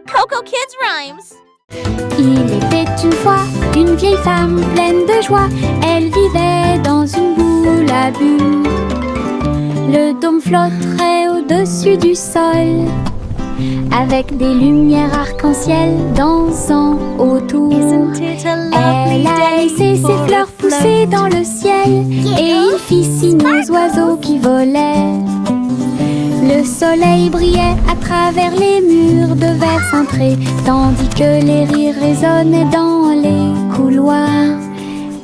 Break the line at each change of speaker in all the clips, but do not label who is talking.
Coco Kids Rhymes.
Il était une fois une vieille femme pleine de joie. Elle vivait dans une boule à bulles. Le dôme flotterait au-dessus du sol, avec des lumières arc-en-ciel dansant autour. Elle a laissé ses fleurs pousser dans le ciel, et il fit signe aux oiseaux qui volaient. Le soleil brillait à travers les murs de verre cintré, tandis que les rires résonnaient dans les couloirs.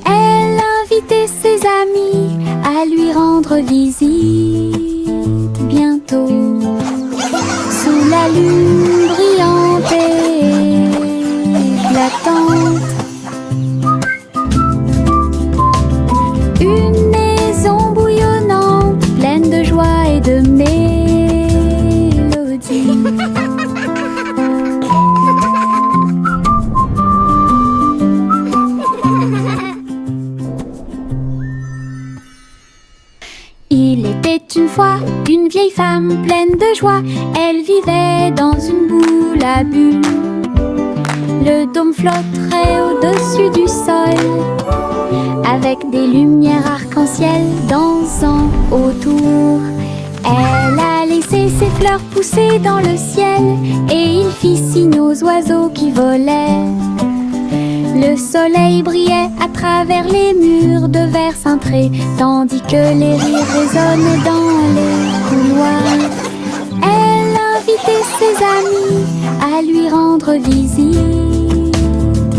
Elle invitait ses amis à lui rendre visite bientôt. Sous la lune brillante et éclatante, une maison bouillonnante, pleine de joie et de mélodie. Il était une fois une vieille femme pleine de joie. Elle vivait dans une boule à bulles. Le dôme flotterait au-dessus du sol, avec des lumières arc-en-ciel dansant autour. Elle a laissé ses fleurs pousser dans le ciel, et il fit signe aux oiseaux qui volaient. Le soleil brillait à travers les murs de verre cintré, tandis que les rires résonnaient dans les couloirs. Elle invitait ses amis à lui rendre visite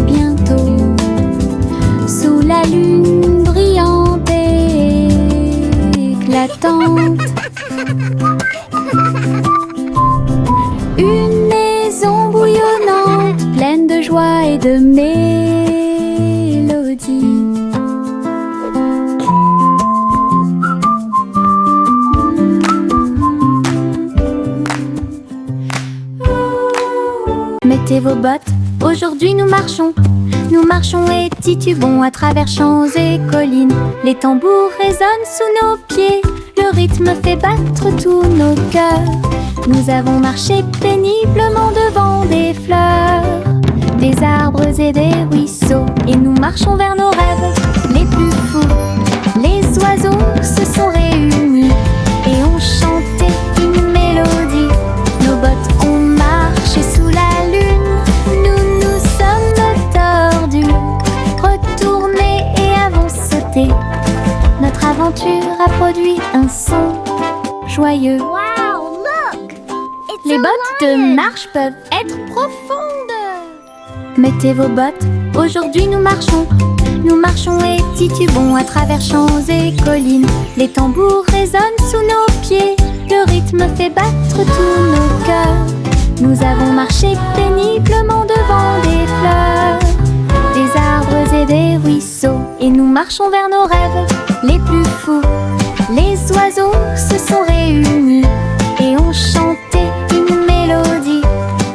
bientôt. Sous la lune brillante et éclatante, une maison bouillonnante, pleine de joie et de mélodie. Mettez vos bottes, aujourd'hui nous marchons et titubons à travers champs et collines. Les tambours résonnent sous nos pieds, le rythme fait battre tous nos cœurs. Nous avons marché péniblement devant des fleurs, des arbres et des ruisseaux, et nous marchons vers nos rêves les plus fous. Les oiseaux se sont réunis et ont chanté une mélodie. Nos bottes ont marché sous la lune, nous nous sommes tordus, retournés et avons sauté. Notre aventure a produit un son joyeux. Les bottes de marche peuvent être profondes. Mettez vos bottes, aujourd'hui nous marchons et titubons à travers champs et collines. Les tambours résonnent sous nos pieds, le rythme fait battre tous nos cœurs. Nous avons marché péniblement devant des fleurs, des arbres et des ruisseaux, et nous marchons vers nos rêves les plus fous. Les oiseaux se sont réunis et ont chanté une mélodie.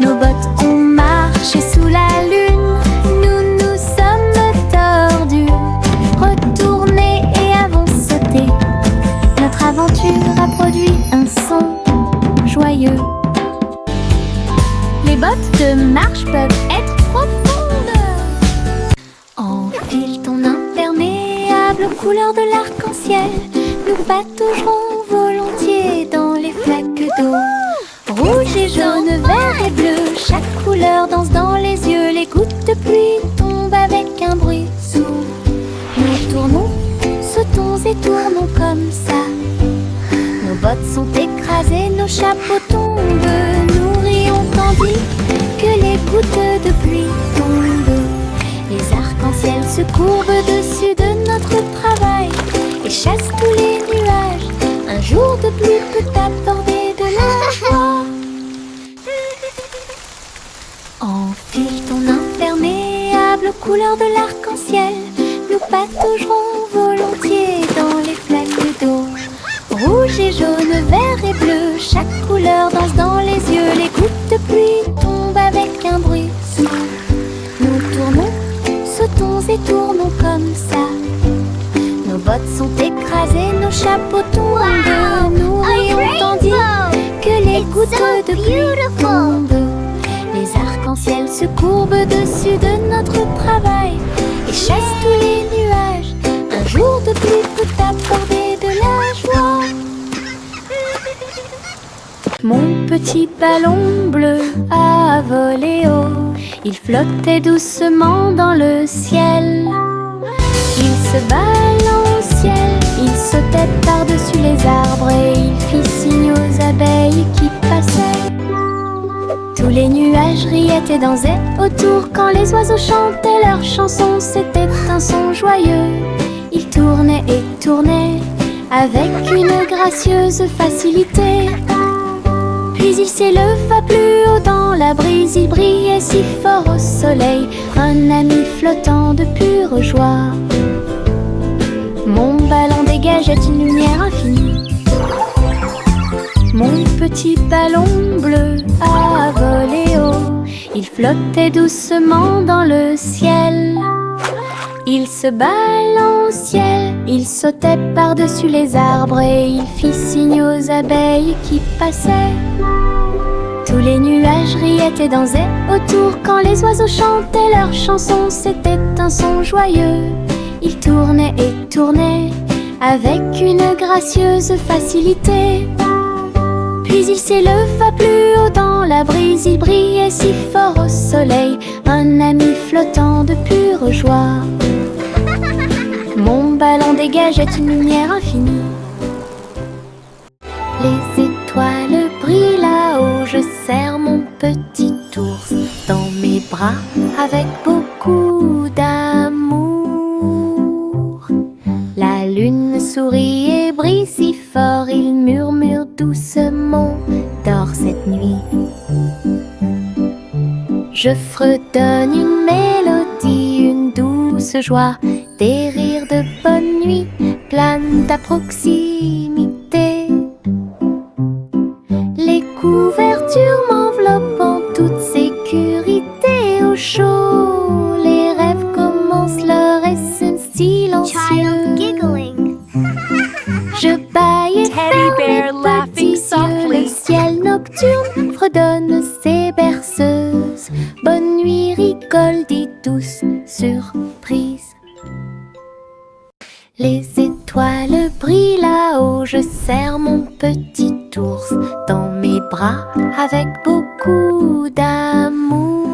Nos bottes ont marché sous la lune, nous nous sommes tordus, retournés et avons sauté. Notre aventure a produit un son joyeux. Les bottes de marche peuvent être profondes. Enfile ton imperméable aux couleurs de l'arc-en-ciel. Nous pataugerons volontiers dans les flaques d'eau. Rouge et jaune, vert et bleu, chaque couleur danse dans les yeux. Les gouttes de pluie tombent avec un bruit sourd. Nous tournons, sautons et tournons comme ça. Nos bottes sont écrasées, nos chapeaux tombent. Nous rions tandis que les gouttes de pluie tombent. Les arcs-en-ciel se courbent dessus de notre travail et chassent tous les nuages. Un jour de pluie peut apporter de la joie. Enfile ton imperméable aux couleurs de l'arc-en-ciel. Nous pataugerons volontiers dans les flaques d'eau. Rouge et jaune, vert et bleu, chaque couleur danse dans les yeux. Les gouttes de pluie tombent avec un bruit sourd. Nous tournons, sautons et tournons comme ça. Nos bottes sont écrasées, nos chapeaux tombent. Nous rions tandis que les gouttes de pluie tombent. Les se courbe au-dessus de notre travail et chasse tous les nuages. Un jour de pluie peut apporter de la joie. Mon petit ballon bleu a volé haut. Il flottait doucement dans le ciel. Il se balançait, il sautait par-dessus les arbres et il fit signe aux abeilles qui passaient. Tous les nuages riaient et dansaient autour quand les oiseaux chantaient leurs chansons. C'était un son joyeux. Il tournait et tournait avec une gracieuse facilité. Puis il s'éleva plus haut dans la brise. Il brillait si fort au soleil, un ami flottant de pure joie. Mon ballon dégageait une lumière infinie. Mon petit ballon bleu a volé haut. Il flottait doucement dans le ciel. Il se balançait, il sautait par-dessus les arbres et il fit signe aux abeilles qui passaient. Tous les nuages riaient et dansaient autour quand les oiseaux chantaient leurs chansons. C'était un son joyeux. Il tournait et tournait avec une gracieuse facilité. Puis il s'éleva plus haut dans la brise. Il brillait si fort au soleil, un ami flottant de pure joie. Mon ballon dégageait une lumière infinie. Les étoiles brillent là-haut. Je serre mon petit ours dans mes bras avec beaucoup d'amour. La lune sourit et brille si fort. Il murmure doucement: dors cette nuit. Je fredonne une mélodie, une douce joie. Des rires de bonne nuit planent à proximité. Les couvertures m'enveloppent en toute sécurité. Au chaud, les rêves commencent leur essence silencieux. Je bâille et ferme mes petits yeux. Le ciel nocturne fredonne ses berceuses. Bonne nuit, rigole, dit douce surprise. Les étoiles brillent là-haut. Je serre mon petit ours dans mes bras avec beaucoup d'amour.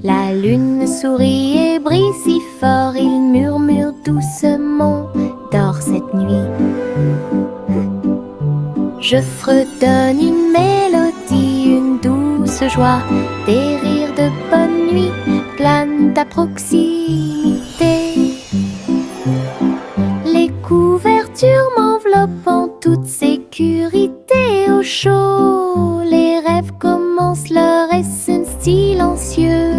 La lune sourit et brille si fort. Il murmure doucement: dors cette nuit. Je fredonne une mélodie, une douce joie. Des rires de bonne nuit planent à proximité. Les couvertures m'enveloppent en toute sécurité. Au chaud, les rêves commencent leur essence silencieux.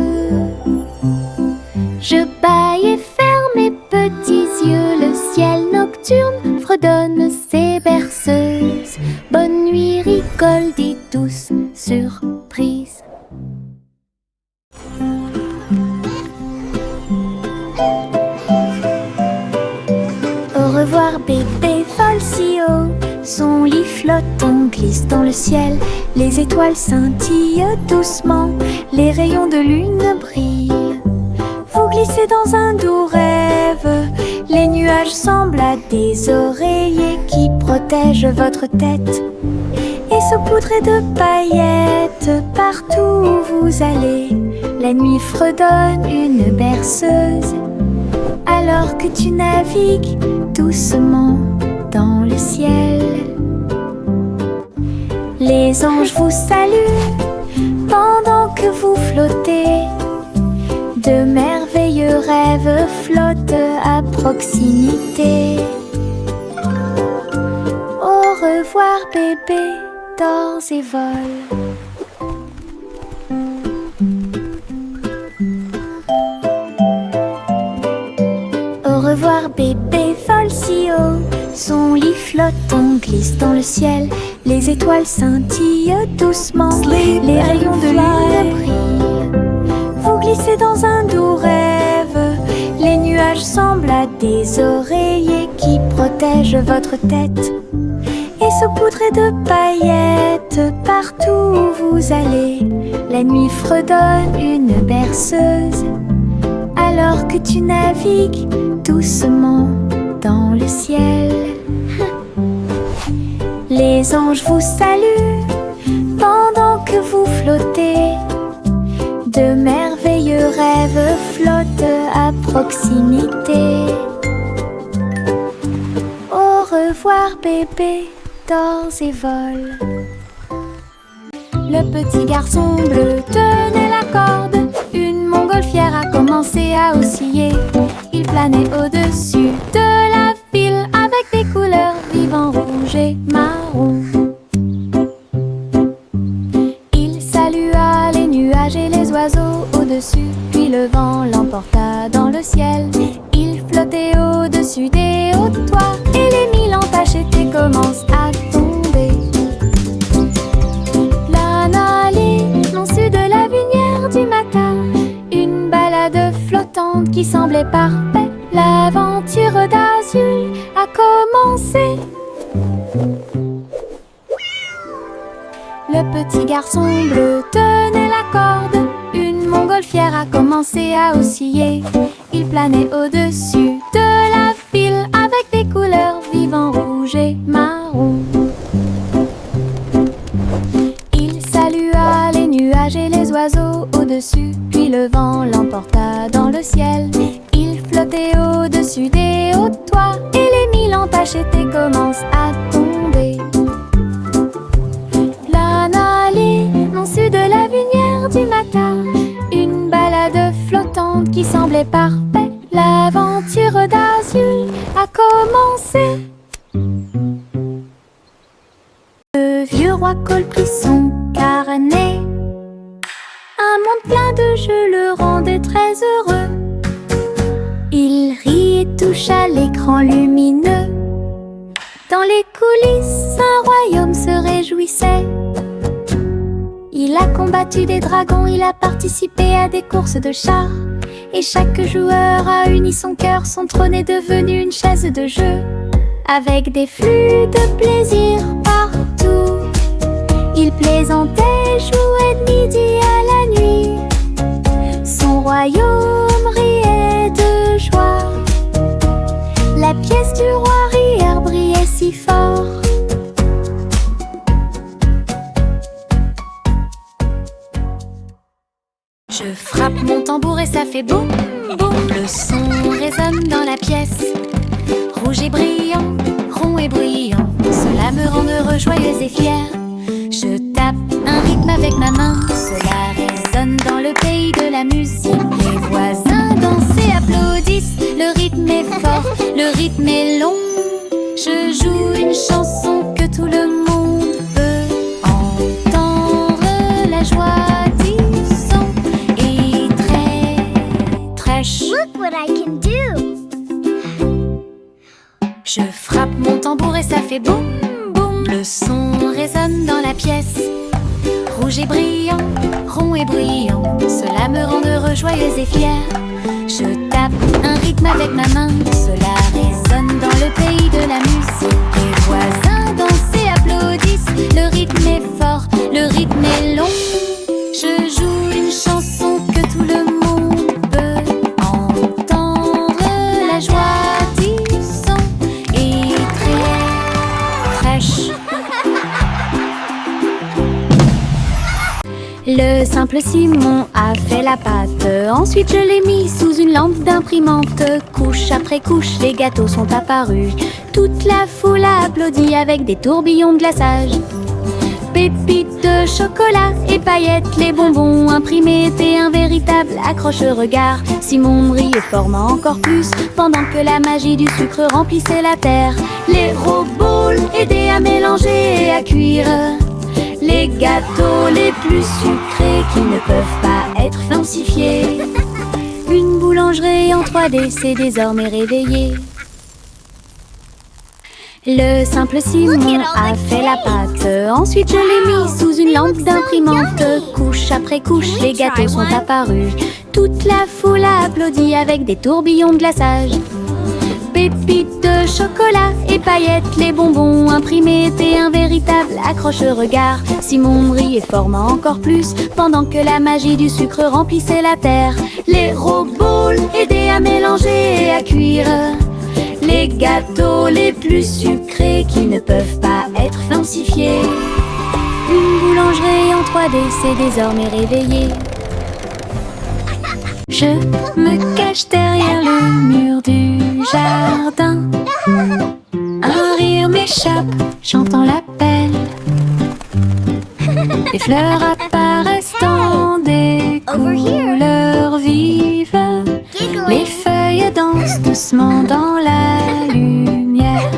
Je bâille et ferme mes petits yeux. Le ciel nocturne fredonne ses berceuses. Bonne nuit, rigole, dit douce surprise. Au revoir bébé vole si haut. Son lit flotte, on glisse dans le ciel. Les étoiles scintillent doucement. Les rayons de lune brillent. Vous glissez dans un doux rêve. Les nuages semblent à des oreillers qui protègent votre tête et saupoudrés de paillettes. Partout où vous allez, la nuit fredonne une berceuse. Alors que tu navigues doucement dans le ciel, les anges vous saluent pendant que vous flottez. De merveilleux rêves flottent à proximité. Au revoir bébé, dors et vole. Au revoir bébé vole si haut. Son lit flotte, on glisse dans le ciel. Les étoiles scintillent doucement. Les rayons de lune brillent. Vous glissez dans un doux rêve. Les nuages semblent à des oreillers qui protègent votre tête et saupoudrés de paillettes partout où vous allez. La nuit fredonne une berceuse alors que tu navigues doucement dans le ciel. Les anges vous saluent pendant que vous flottez. De merveilleux rêves flottent à proximité. Au revoir bébé, dors et vole. Le petit garçon bleu tenait la corde. Une montgolfière a commencé à osciller. Il planait au-dessus de la ville avec des couleurs vives, rouge et marron. Il salua les nuages et les oiseaux au-dessus, puis le vent l'emporta dans le ciel. Il flottait au-dessus des hauts toits et les mille entaches étaient commencent à tomber. Au-dessus de la lumière du matin, une balade flottante qui semblait parfaite. L'aventure d'Azul a commencé. Le petit garçon bleu tenait la corde. Une montgolfière a commencé à osciller. Il planait au-dessus de la ville avec des couleurs vives, rouge et marron. Et les oiseaux au-dessus, puis le vent l'emporta dans le ciel. Il flottait au-dessus des hauts toits et les mille entaches étaient commencent à tomber. Au-dessus de la lumière du matin, une balade flottante qui semblait parfaite. L'aventure d'Azul a commencé. Le vieux roi Cole prit son carnet. Un monde plein de jeux le rendait très heureux. Il rit et toucha l'écran lumineux. Dans les coulisses, un royaume se réjouissait. Il a combattu des dragons, il a participé à des courses de chars. Et chaque joueur a uni son cœur, son trône est devenu une chaise de jeu. Avec des flux de plaisir partout, il plaisantait, jouait de midi à la nuit. Son royaume riait de joie. La pièce du roi Rire brillait si fort. Je frappe mon tambour et ça fait boum, boum. Le son résonne dans la pièce. Rouge et brillant, rond et bruyant, cela me rend heureux, joyeux et fier. Je tape un rythme avec ma main, cela résonne dans le pays de la musique. Les voisins dansent et applaudissent, le rythme est fort, le rythme est long. Je joue une chanson que tout le monde peut entendre. La joie du son est très chou.
Look what I can do.
Je frappe mon tambour et ça fait boum, boum. Le son résonne dans la pièce. Rouge et brillant, rond et bruyant, cela me rend heureux, joyeux et fier. Je tape un rythme avec ma main, cela résonne dans le pays de la musique. Les voisins dansent et applaudissent, le rythme est fort, le rythme est long. Je joue une chanson que tout le monde peut entendre. La joie du son est très chou. Le simple Simon a fait la pâte. Ensuite je l'ai mis sous une lampe d'imprimante. Couche après couche, les gâteaux sont apparus. Toute la foule a applaudi avec des tourbillons de glaçage. Pépites de chocolat et paillettes, les bonbons imprimés étaient un véritable accroche-regard. Simon brillait formant encore plus pendant que la magie du sucre remplissait la terre. Les robots aidaient à mélanger et à cuire les gâteaux les plus sucrés qui ne peuvent pas être falsifiés. Une boulangerie en 3D s'est désormais réveillée. Le simple Simon a fait la pâte. Ensuite je l'ai mis sous une lampe d'imprimante. Couche après couche, les gâteaux sont apparus. Toute la foule a applaudi avec des tourbillons de glaçage. pépites de chocolat et paillettes, les bonbons imprimés étaient un véritable accroche-regard. Simon riait forma encore plus pendant que la magie du sucre remplissait la terre. Les robots aidaient à mélanger et à cuire les gâteaux les plus sucrés qui ne peuvent pas être falsifiés. Une boulangerie en 3D s'est désormais réveillée. Je me cache derrière le mur du jardin. Un rire m'échappe, j'entends l'appel. Les fleurs apparaissent dans des couleurs vives. Les feuilles dansent doucement dans la lumière.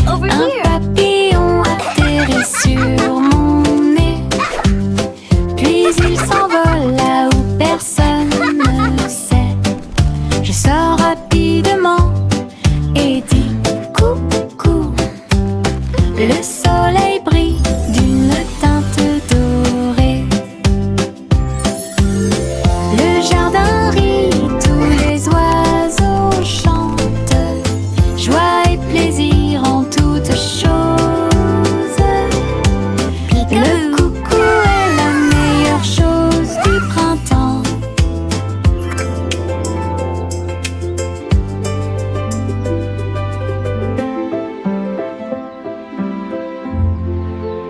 Un papillon atterrit sur mon nez, puis il s'envole là où personne ne sait. Je sors rapidement et dis coucou. Le soleil brille d'une teinte dorée. Le jardin rit, tous les oiseaux chantent. Joie et plaisir en toutes choses. Le coucou est la meilleure chose du printemps.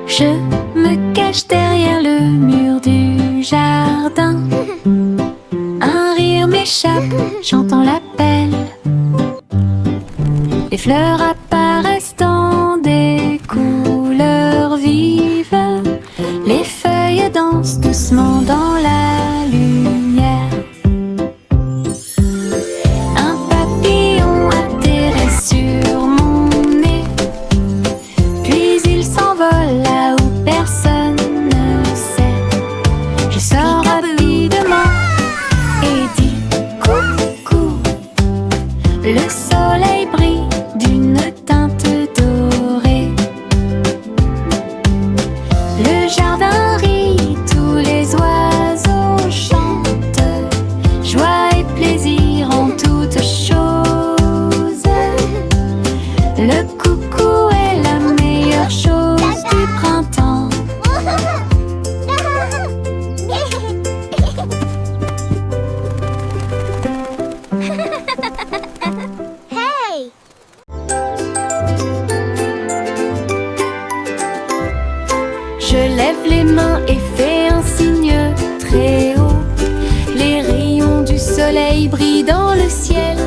Je me cache derrière le mur du jardin. Un rire m'échappe, j'entends l'appel. Les fleurs apparaissent dans des couleurs vives. Les feuilles dansent doucement dans la lumière. Un papillon atterrit sur mon nez, puis il s'envole là où personne ne sait. Je sors rapidement et dis coucou. Le soleil brille d'une teinte dorée. Le jardin rit, tous les oiseaux chantent. Joie et plaisir en toutes choses. Le coucou est la meilleure chose du printemps.
Hey!
Je lève les mains et fais un signe très haut. Les rayons du soleil brillent dans le ciel.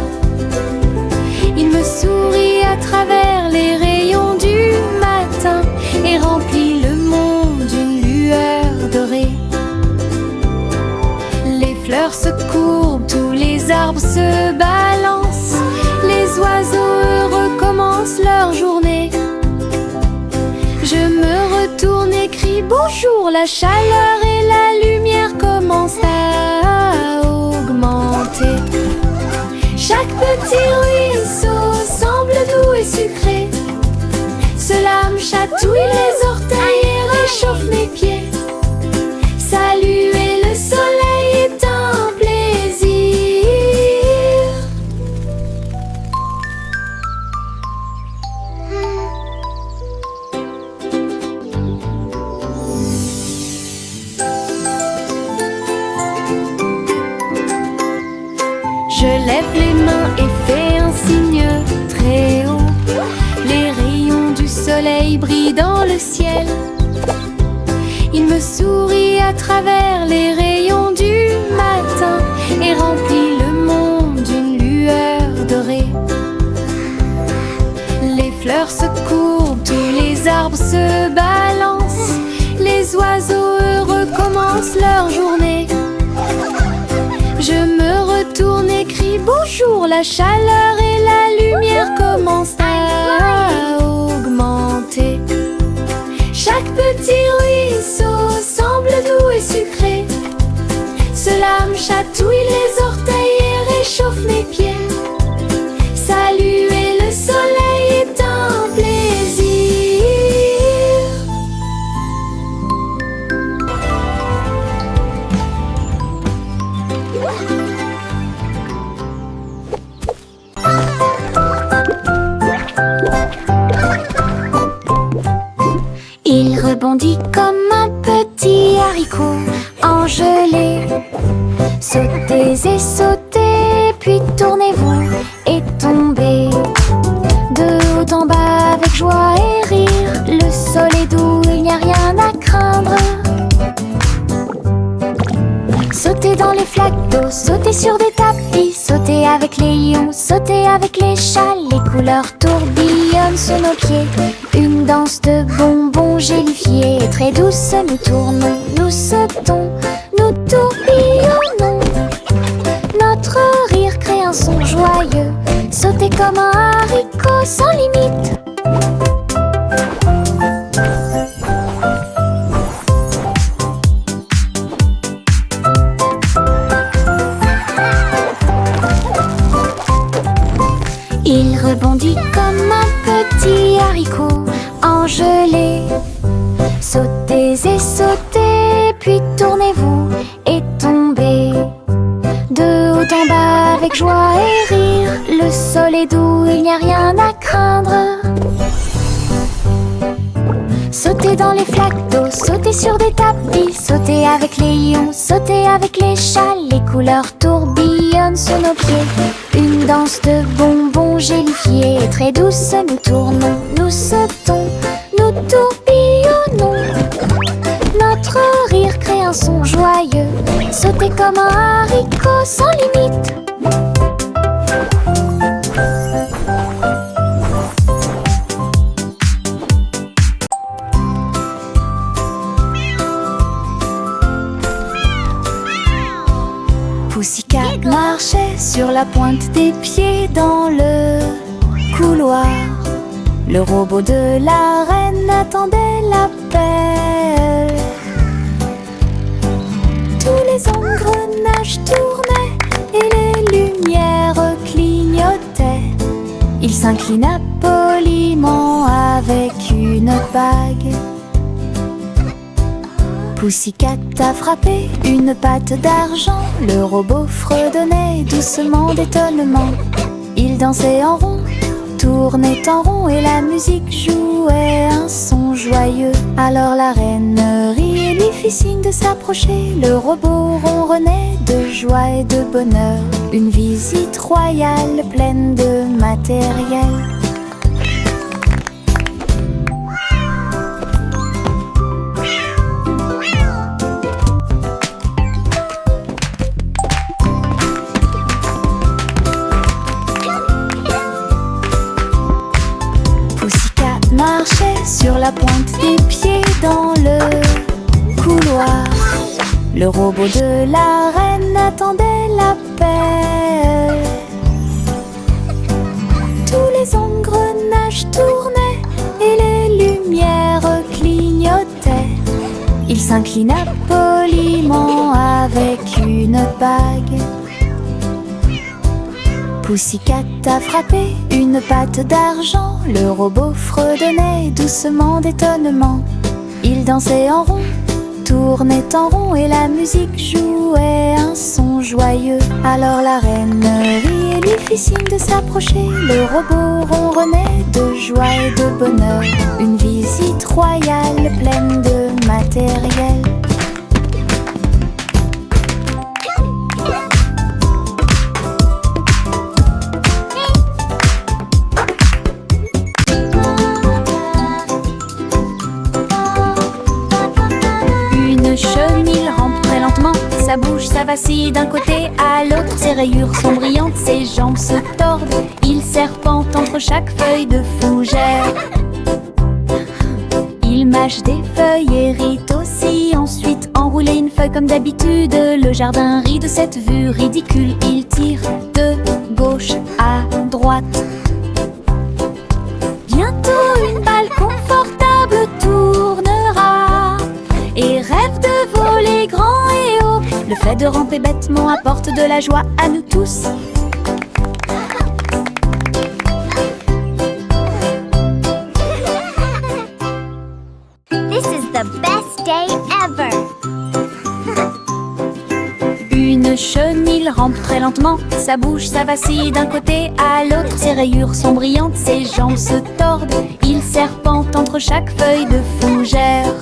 Il me sourit à travers les rayons du matin et remplit le monde d'une lueur dorée. Les fleurs se courbent, tous les arbres se balancent. Les oiseaux heureux commencent leur journée. Je me retourne et crie bonjour. La chaleur et la lumière commencent à augmenter. Chaque petit ruisseau semble doux et sucré. Cela me chatouille les orteils et réchauffe mes pieds. Saluer le soleil est un plaisir. Je lève les mains et fais un signe très haut. Les rayons du soleil brillent dans le ciel. Il me sourit à travers les rayons du matin et remplit le monde d'une lueur dorée. Les fleurs se courbent, tous les arbres se balancent. Les oiseaux heureux commencent leur journée. Je me retourne et crie bonjour. La chaleur et la lumière commencent à augmenter. Chaque petit ruisseau semble doux et sucré. Cela me chatouille les orteils et réchauffe mes pieds. Saluer le soleil est un plaisir. rebondit comme un petit haricot engelé. Sautez et sautez, puis tournez-vous et tombez. De haut en bas avec joie et rire, le sol est doux, il n'y a rien à craindre. Sautez dans les flaques d'eau, sautez sur des tapis, sautez avec les lions, sautez avec les chats. Les couleurs tourbillonnent sous nos pieds, une danse de bonbons gélifiés. Très douce, nous tournons, nous sautons, nous tourbillonnons. Notre rire crée un son joyeux, sautez comme un haricot sans limite. Il rebondit comme un petit haricot engelé. Sautez et sautez, puis tournez-vous et tombez. De haut en bas avec joie et rire, le sol est doux, il n'y a rien à craindre. Sautez dans les flaques d'eau, sautez sur des tapis, sautez avec les lions, sautez avec les chats. Les couleurs tourbillonnent sous nos pieds, une danse de bonbons gélifiés. Très douce, nous tournons, nous sautons, nous tourbillonnons. Notre rire crée un son joyeux, sautez comme un haricot sans limite. Pussycat marchait sur la pointe des pieds dans le couloir. Le robot de la reine attendait l'appel. Tous les engrenages tournaient et les lumières clignotaient. Il s'inclina poliment avec une bague. Pussycat a frappé une patte d'argent. Le robot fredonnait doucement d'étonnement. Il dansait en rond, tournait en rond et la musique jouait un son joyeux. Alors la reine rit et lui fit signe de s'approcher. Le robot ronronnait de joie et de bonheur. Une visite royale pleine de matériel. Marchait sur la pointe des pieds dans le couloir. Le robot de la reine attendait l'appel. Tous les engrenages tournaient et les lumières clignotaient. Il s'inclina poliment avec une bague. Pussycat a frappé une patte d'argent. Le robot fredonnait doucement d'étonnement. Il dansait en rond, tournait en rond et la musique jouait un son joyeux. Alors la reine rit et lui fit signe de s'approcher. Le robot ronronnait de joie et de bonheur. Une visite royale pleine de matériel. Ça bouge, ça vacille d'un côté à l'autre. Ses rayures sont brillantes, ses jambes se tordent. Il serpente entre chaque feuille de fougère. Il mâche des feuilles et rit aussi. Ensuite enrouler une feuille comme d'habitude. Le jardin rit de cette vue ridicule. Il tire de gauche à droite. Bientôt une balle confortable tournera et rêve de voler grand et haut. Le fait de ramper bêtement apporte de la joie à nous tous.
This is the best day ever.
Une chenille rampe très lentement. Ça bouge, ça vacille d'un côté à l'autre. Ses rayures sont brillantes, ses jambes se tordent. Il serpente entre chaque feuille de fougère.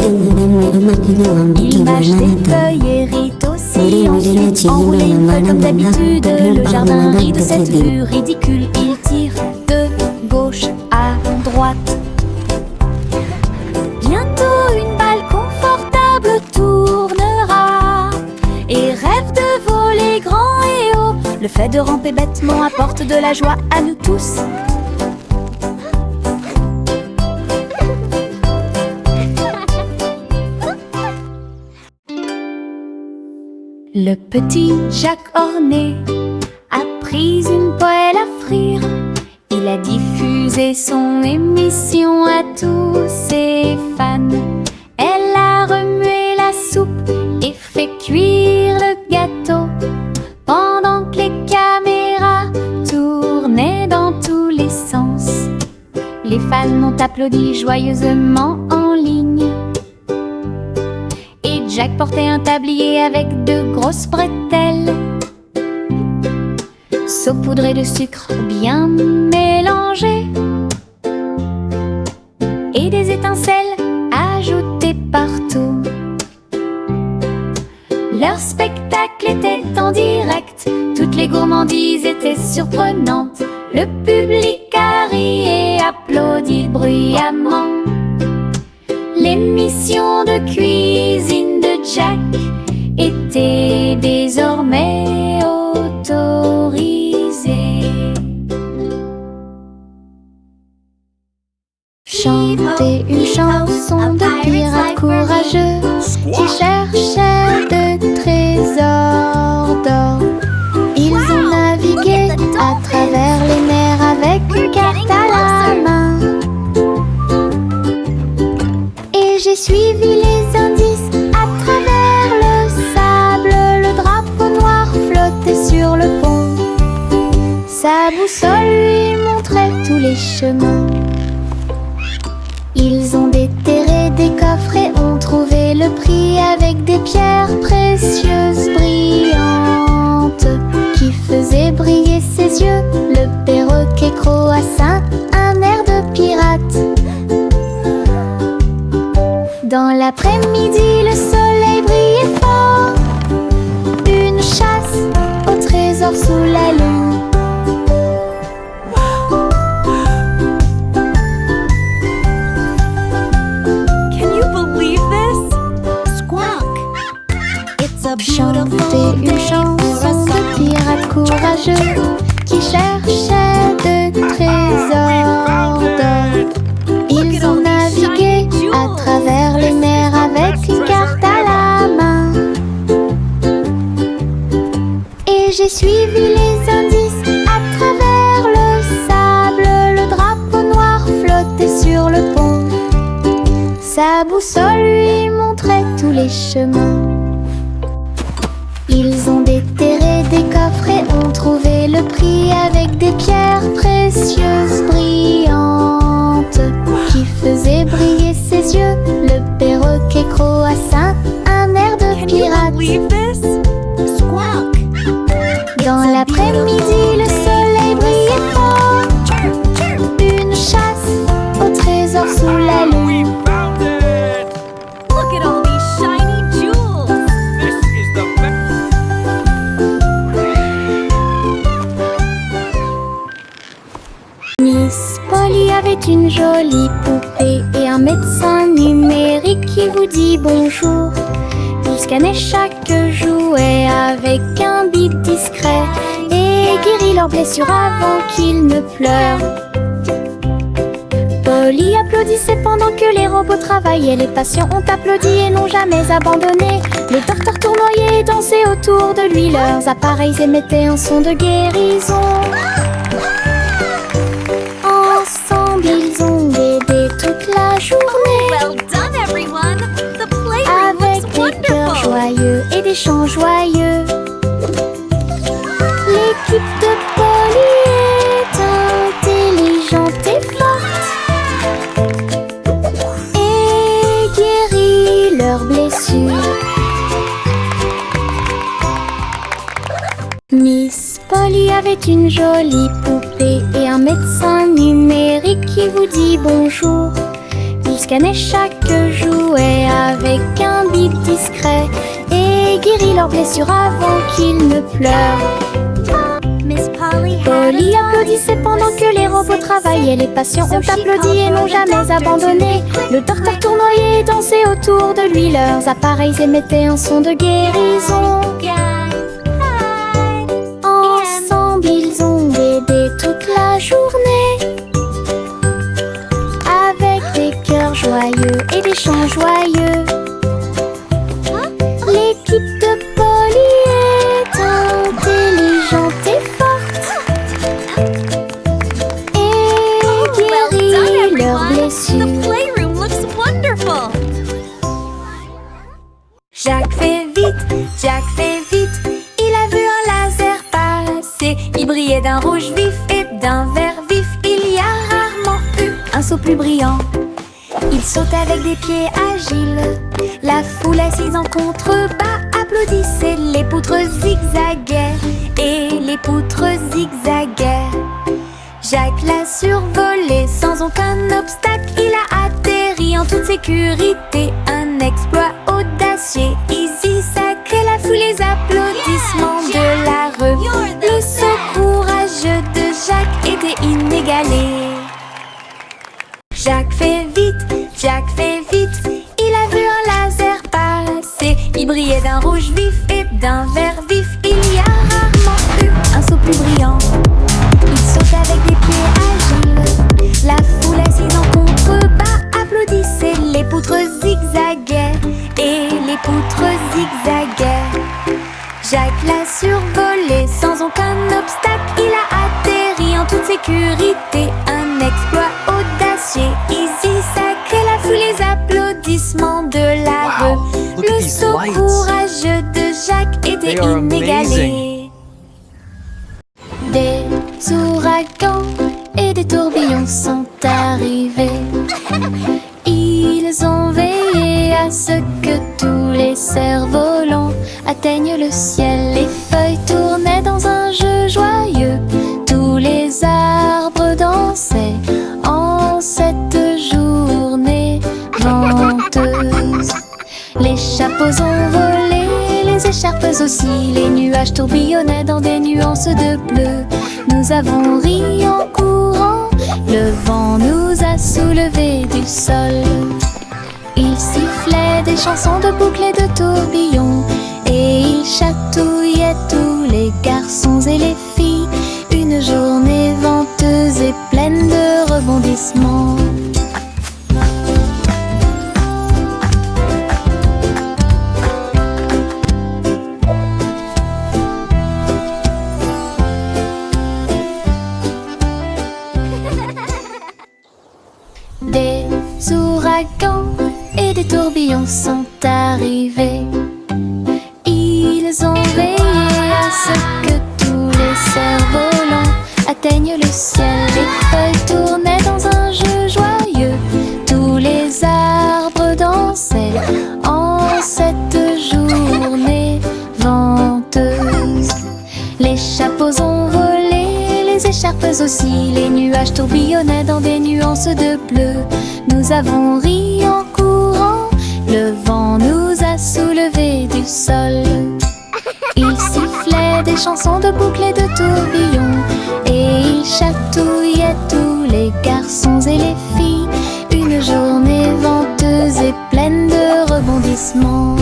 Il mâche des feuilles et rit aussi. Ensuite enroule une feuille comme d'habitude. Le jardin rit de cette vue ridicule. Il tire de gauche à droite. Bientôt une balle confortable tournera et rêve de voler grand et haut. Le fait de ramper bêtement apporte de la joie à nous tous. Le petit Jacques Orné a pris une poêle à frire. Il a diffusé son émission à tous ses fans. Elle a remué la soupe et fait cuire le gâteau pendant que les caméras tournaient dans tous les sens. Les fans ont applaudi joyeusement en ligne. Et Jack portait un tablier avec de grosses bretelles, saupoudrées de sucre bien mélangé, et des étincelles ajoutées partout. Leur spectacle était en direct, toutes les gourmandises étaient surprenantes. Le public a ri et applaudi bruyamment. L'émission de cuisine de Jack était désormais autorisée. Chanter une chanson de pirate courageux qui cherchait de trésors d'or. Ils ont navigué à travers les mers avec une carte à la main. Et j'ai suivi les indices à travers le sable. Le drapeau noir flottait sur le pont. Sa boussole lui montrait tous les chemins. Ils ont déterré des coffres et ont trouvé le prix avec des pierres précieuses brillantes qui faisaient briller ses yeux. Le perroquet croassa un air de pirate. Dans l'après-midi, le soleil brillait fort. Une chasse au trésor sous la lune. Chanter une chanson de pirate courageux qui cherchait de trésors d'or. Ils ont navigué à travers les mers avec une carte à la main. Et j'ai suivi les indices à travers le sable. Le drapeau noir flottait sur le pont. Sa boussole lui montrait tous les chemins. Ils ont déterré des coffres et ont trouvé le prix avec des pierres précieuses brillantes qui faisaient briller ses yeux. Le perroquet croassa un air de pirate. Dans l'après-midi, le soleil brillait fort. Une chasse au trésor sous la lune. Miss Polly avait une jolie poupée et un médecin numérique qui vous dit bonjour. Il scannait chaque jouet avec un bip discret et guérit leurs blessures avant qu'ils ne pleurent. Polly applaudissait pendant que les robots travaillaient. Les patients ont applaudi et n'ont jamais abandonné. Le docteur tournoyait et dansait autour de lui. Leurs appareils émettaient un son de guérison. Ensemble, ils ont aidé toute la journée.
Well done, everyone! The play
Avec des cœurs joyeux et des chants joyeux. L'équipe de Polly est intelligente et forte et guérit leurs blessures. Miss Polly avait une jolie poupée et un médecin numérique qui vous dit bonjour. Il scanait chaque jouet avec un bip discret et guérit leurs blessures avant qu'ils ne pleurent.
Miss Polly
Polly applaudissait pendant que les robots travaillaient. Les patients ont applaudi et n'ont jamais abandonné. Le docteur tournoyait et dansait autour de lui. Leurs appareils émettaient un son de guérison. Ensemble, ils ont aidé toute la journée avec des cœurs joyeux et des chants joyeux. L'équipe de Polly est intelligente et forte et guérit leurs blessures.
The playroom looks wonderful.
Jack fait vite, il a vu un laser passer. Il brillait d'un rouge vif et d'un vert vif. Il y a rarement eu un saut plus brillant. Il saute avec des pieds agiles. La foule assise en contrebas applaudissait. Les poutres zigzaguaient et les poutres zigzaguaient. Jack l'a survolé sans aucun obstacle. Il a atterri en toute sécurité. Un exploit audacieux, easy, sacré. La foule, les applaudissements de la rue. Le saut courageux de Jack était inégalé. Jack fait vite, il a vu un laser passer. Il brillait d'un rouge vif et d'un vert vif. Il y a rarement eu un saut plus brillant. Il saute avec des pieds agiles. La foule assise en contrebas applaudissait. Les poutres zigzaguaient et les poutres zigzaguaient. Jack l'a survolé sans aucun obstacle. Il a atterri en toute sécurité. Un exploit audacieux, easy, sacré. La foule, les applaudissements de la rue.
Look at
Le
these
saut
lights.
courageux de Jack était
They are
inégalé. Des ouragans et des tourbillons sont arrivés. Ils ont veillé à ce que tous les cerfs-volants atteignent le ciel. Les feuilles tournaient dans un jeu joyeux. Tous les arbres dansaient en cette journée venteuse. Les chapeaux ont volé, les écharpes aussi. Les nuages tourbillonnaient dans des nuances de bleu. Nous avons ri en courant, le vent nous a soulevés du sol. Il sifflait des chansons de boucles et de tourbillons, et il chatouillait tous les garçons et les filles. Une journée venteuse et pleine de rebondissements. Des ouragans et des tourbillons sont arrivés. Ils ont veillé à ce que tous les cerfs-volants atteignent le ciel. Les feuilles tournaient dans un jeu joyeux. Tous les arbres dansaient en cette journée venteuse. Les chapeaux ont volé, les écharpes aussi. Les nuages tourbillonnaient dans des nuances de bleu. Nous avons ri en courant, le vent nous a soulevés du sol. Il sifflait des chansons de boucles et de tourbillons, et il chatouillait tous les garçons et les filles. Une journée venteuse et pleine de rebondissements.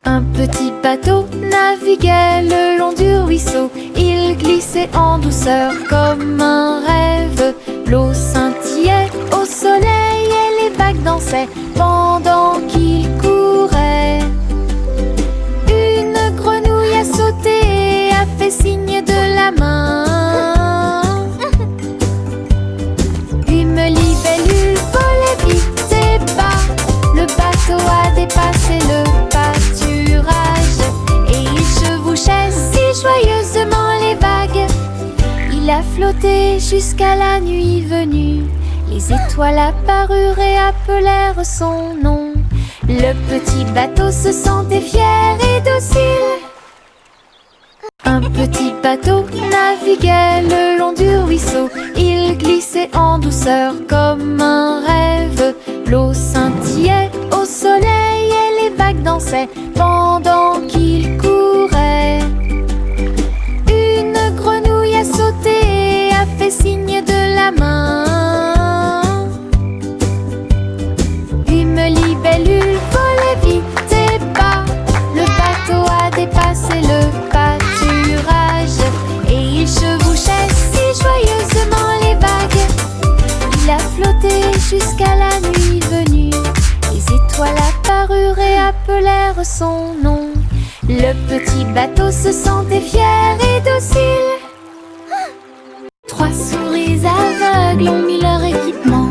Un petit bateau naviguait le long du ruisseau. Il glissait en douceur comme un rêve. L'eau scintillait au soleil et les vagues dansaient pendant qu'il courait. Une grenouille a sauté et a fait signe de la main. Une libellule volait vite et bas. Le bateau a dépassé le pâturage et il chevauchait si joyeusement les vagues. Il a flotté jusqu'à la nuit venue. Les étoiles apparurent et appelèrent son nom. Le petit bateau se sentait fier et docile. Un petit bateau naviguait le long du ruisseau. Il glissait en douceur comme un rêve. L'eau scintillait au soleil et les vagues dansaient pendant qu'il courait. Une grenouille a sauté et a fait signe de la main. Une libellule volait vite et bas. Le bateau a dépassé le pâturage et il chevauchait si joyeusement les vagues. Il a flotté jusqu'à la nuit venue. Les étoiles apparurent et appelèrent son nom. Le petit bateau se sentait fier et docile. 3 souris aveugles ont mis leur équipement.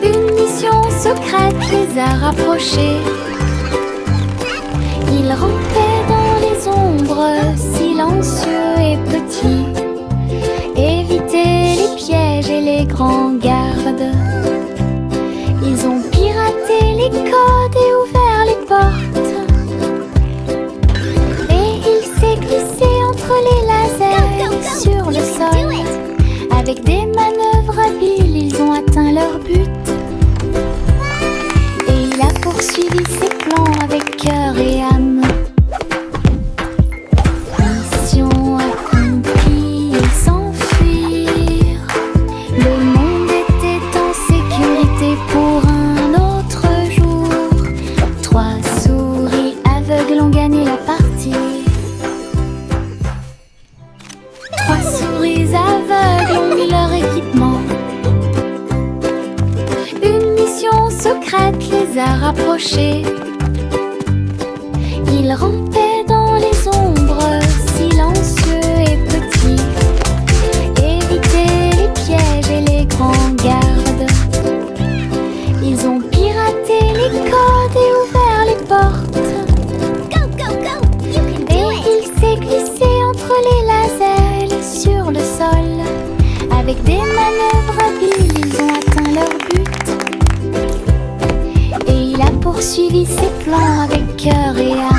Une mission secrète les a rapprochés. Ils rampaient dans les ombres, silencieux et petits. Évitaient les pièges et les grands gardes. Ils ont piraté les codes et ouvert les portes. Et il s'est glissé entre les lasers sur le sol. Avec des manœuvres habiles, ils ont atteint leur but. Et il a poursuivi ses plans avec cœur et âme. Mission accomplie et s'enfuir. Le monde était en sécurité pour un autre jour. 3 souris aveugles ont gagné la partie. 3 souris aveugles ont mis leur équipement. Une mission secrète les a rapprochés. Ils rampaient dans les ombres, silencieux et petits. Évitaient les pièges et les grands gardes. Ils ont piraté les codes et ouvert les portes.
Go, go, go! You can do
Et
it!
il s'est glissé entre les lasers sur le sol. Avec des manœuvres habiles, ils ont atteint leur but. Et il a poursuivi ses plans avec cœur et âme.